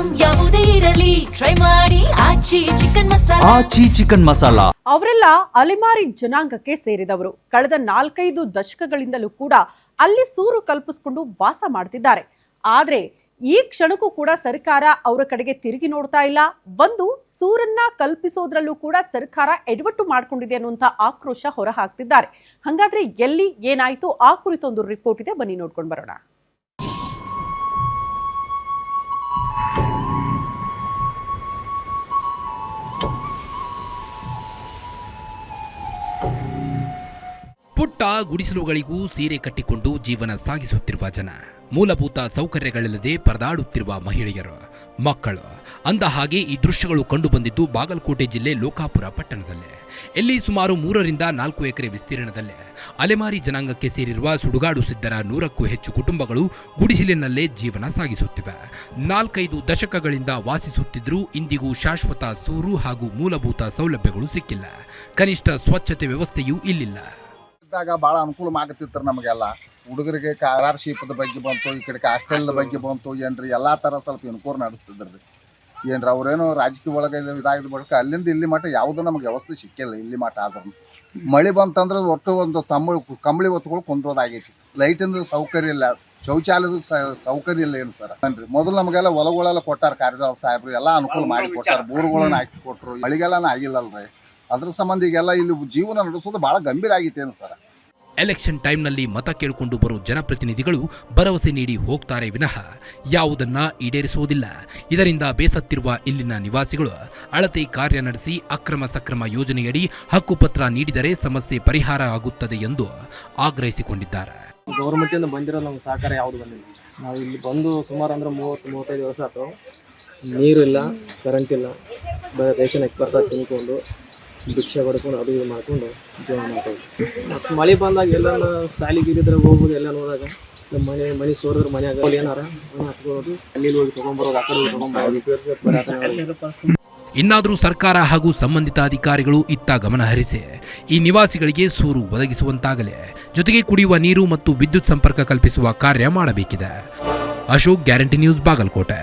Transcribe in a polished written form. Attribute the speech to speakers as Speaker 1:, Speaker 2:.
Speaker 1: Item ಯಾವುದೇ ಇರಲಿ try ಮಾಡಿ ಆಚಿ ಚಿಕನ್ ಮಸಾಲಾ.
Speaker 2: ಅವರೆಲ್ಲ ಅಲೆಮಾರಿ ಜನಾಂಗಕ್ಕೆ ಸೇರಿದವರು. ಕಳೆದ 4-5 ದಶಕಗಳಿಂದಲೂ ಕೂಡ ಅಲ್ಲಿ ಸೂರು ಕಲ್ಪಿಸಿಕೊಂಡು ವಾಸ ಮಾಡ್ತಿದ್ದಾರೆ. ಆದ್ರೆ ಈ ಕ್ಷಣಕ್ಕೂ ಕೂಡ ಸರ್ಕಾರ ಅವರ ಕಡೆಗೆ ತಿರುಗಿ ನೋಡ್ತಾ ಇಲ್ಲ. ಒಂದು ಸೂರನ್ನ ಕಲ್ಪಿಸೋದ್ರಲ್ಲೂ ಕೂಡ ಸರ್ಕಾರ ಎಡವಟ್ಟು ಮಾಡ್ಕೊಂಡಿದೆ ಅನ್ನುವಂಥ ಆಕ್ರೋಶ ಹೊರ ಹಾಕ್ತಿದ್ದಾರೆ. ಹಾಗಾದ್ರೆ ಎಲ್ಲಿ ಏನಾಯ್ತು ಆ ಕುರಿತೊಂದು ರಿಪೋರ್ಟ್ ಇದೆ, ಬನ್ನಿ ನೋಡ್ಕೊಂಡು ಬರೋಣ.
Speaker 3: ಪುಟ್ಟ ಗುಡಿಸಲುಗಳಿಗೂ ಸೀರೆ ಕಟ್ಟಿಕೊಂಡು ಜೀವನ ಸಾಗಿಸುತ್ತಿರುವ ಜನ, ಮೂಲಭೂತ ಸೌಕರ್ಯಗಳಿಲ್ಲದೆ ಪರದಾಡುತ್ತಿರುವ ಮಹಿಳೆಯರು, ಮಕ್ಕಳು. ಅಂದ ಹಾಗೆ ಈ ದೃಶ್ಯಗಳು ಕಂಡುಬಂದಿದ್ದು ಬಾಗಲಕೋಟೆ ಜಿಲ್ಲೆ ಲೋಕಾಪುರ ಪಟ್ಟಣದಲ್ಲೇ. ಇಲ್ಲಿ ಸುಮಾರು 3-4 ಎಕರೆ ವಿಸ್ತೀರ್ಣದಲ್ಲೇ ಅಲೆಮಾರಿ ಜನಾಂಗಕ್ಕೆ ಸೇರಿರುವ ಸುಡುಗಾಡು ಸಿದ್ದರ 100ಕ್ಕೂ ಹೆಚ್ಚು ಕುಟುಂಬಗಳು ಗುಡಿಸಲಿನಲ್ಲೇ ಜೀವನ ಸಾಗಿಸುತ್ತಿವೆ. 4-5 ದಶಕಗಳಿಂದ ವಾಸಿಸುತ್ತಿದ್ದರೂ ಇಂದಿಗೂ ಶಾಶ್ವತ ಸೂರು ಹಾಗೂ ಮೂಲಭೂತ ಸೌಲಭ್ಯಗಳು ಸಿಕ್ಕಿಲ್ಲ. ಕನಿಷ್ಠ ಸ್ವಚ್ಛತೆ ವ್ಯವಸ್ಥೆಯೂ ಇಲ್ಲಿಲ್ಲ.
Speaker 4: ಭಾಳ ಅನುಕೂಲ ಆಗತ್ತಿತ್ತು ನಮಗೆಲ್ಲ. ಹುಡುಗರಿಗೆ ಸ್ಕಾಲರ್ಶಿಪ್ದ ಬಗ್ಗೆ ಬಂತು, ಈ ಕಡೆ ಹಾಸ್ಟೆಲ್ ಬಗ್ಗೆ ಬಂತು, ಏನ್ರಿ ಎಲ್ಲ ಥರ ಸ್ವಲ್ಪ ಅನುಕೂಲ ನಡೆಸ್ತಿದ್ರಿ. ಏನ್ರಿ ಅವ್ರೇನೋ ರಾಜಕೀಯ ಒಳಗೆ ಇದಾಗಿದ್ದ ಬಳಿಕ ಅಲ್ಲಿಂದ ಇಲ್ಲಿ ಮಟ್ಟ ಯಾವುದೂ ನಮಗೆ ವ್ಯವಸ್ಥೆ ಸಿಕ್ಕಿಲ್ಲ. ಇಲ್ಲಿ ಮಟ್ಟ ಆದ್ರೂ ಮಳೆ ಬಂತಂದ್ರೆ ಒಟ್ಟು ಒಂದು ಕಂಬಳಿ ಹೊತ್ಗಳು ಕುಂದ್ರೋದಾಗೈತಿ. ಲೈಟಿಂದು ಸೌಕರ್ಯ ಇಲ್ಲ, ಶೌಚಾಲಯದ ಸೌಕರ್ಯ ಇಲ್ಲ ಏನು ಸರ್. ಏನ್ರಿ ಮೊದಲು ನಮಗೆಲ್ಲ ಹೊಲಗಳೆಲ್ಲ ಕೊಟ್ಟಾರ, ಕಾರ್ಯದರ್ಶಿ ಸಾಹೇಬ್ರು ಎಲ್ಲ ಅನುಕೂಲ ಮಾಡಿ ಕೊಟ್ಟಾರ, ಬೋರ್ಗಳನ್ನ ಹಾಕಿ ಕೊಟ್ಟರು. ಮಳೆಗೆಲ್ಲ ಆಗಿಲ್ಲಲ್ರಿ. ಅದ್ರ ಸಂಬಂಧ ಈಗೆಲ್ಲ ಇಲ್ಲಿ ಜೀವನ ನಡೆಸೋದು ಭಾಳ ಗಂಭೀರ ಆಗೈತೇನು ಸರ್.
Speaker 3: ಎಲೆಕ್ಷನ್ ಟೈಮ್ನಲ್ಲಿ ಮತ ಕೇಳಿಕೊಂಡು ಬರೋ ಜನಪ್ರತಿನಿಧಿಗಳು ಭರವಸೆ ನೀಡಿ ಹೋಗ್ತಾರೆ ವಿನಃ ಯಾವುದನ್ನ ಈಡೇರಿಸುವುದಿಲ್ಲ. ಇದರಿಂದ ಬೇಸತ್ತಿರುವ ಇಲ್ಲಿನ ನಿವಾಸಿಗಳು ಅಳತೆ ಕಾರ್ಯ ನಡೆಸಿ ಅಕ್ರಮ ಸಕ್ರಮ ಯೋಜನೆಯಡಿ ಹಕ್ಕುಪತ್ರ ನೀಡಿದರೆ ಸಮಸ್ಯೆ ಪರಿಹಾರ ಆಗುತ್ತದೆ ಎಂದು ಆಗ್ರಹಿಸಿಕೊಂಡಿದ್ದಾರೆ.
Speaker 5: ಗೌರ್ಮೆಂಟಿಂದ ಬಂದಿರೋ ನಮ್ಗೆ ಸಹಕಾರ ಯಾವುದು ಬಂದಿಲ್ಲ. ನಾವು ಇಲ್ಲಿ ಬಂದು ಸುಮಾರು ಅಂದ್ರೆ 30-35 ವರ್ಷ ಆಯ್ತು. ನೀರು ಇಲ್ಲ, ಕರೆಂಟ್ ಇಲ್ಲ, ರೇಷನ್ ಎಕ್ಸ್ಪರ್ಟ್ ತಿನ್ಕೊಂಡು ಭಿಕ್ಷೆ ಹೊಡ್ಕೊಂಡು ಅದು ಇದು ಮಾಡ್ಕೊಂಡು ಜೀವನ ಮಾಡ್ತೀವಿ. ಮತ್ತು ಮಳೆ ಬಂದಾಗ ಎಲ್ಲ ಸಾಲಿಗಿರಿದ್ರೆ ಹೋಗ್ಬೋದು. ಎಲ್ಲ ನೋಡಿದಾಗ ಮನೆ ಸೋರಿದ್ರೆ ಮನೆಯಾಗ ಏನಾರ ಹತ್ಕೊಳ್ಳೋದು, ಅಲ್ಲಿ ಹೋಗಿ ತೊಗೊಂಬರೋದು, ಆ ಕಡೆ ಹೋಗಿ ತೊಗೊಂಬರೋದು.
Speaker 3: ಇನ್ನಾದರೂ ಸರ್ಕಾರ ಹಾಗೂ ಸಂಬಂಧಿತ ಅಧಿಕಾರಿಗಳು ಇತ್ತ ಗಮನ ಹರಿಸಿ ಈ ನಿವಾಸಿಗಳಿಗೆ ಸೂರು ಒದಗಿಸುವಂತಾಗಲಿ, ಜೊತೆಗೆ ಕುಡಿಯುವ ನೀರು ಮತ್ತು ವಿದ್ಯುತ್ ಸಂಪರ್ಕ ಕಲ್ಪಿಸುವ ಕಾರ್ಯ ಮಾಡಬೇಕಿದೆ. Ashok, guarantee news, Bagalkot.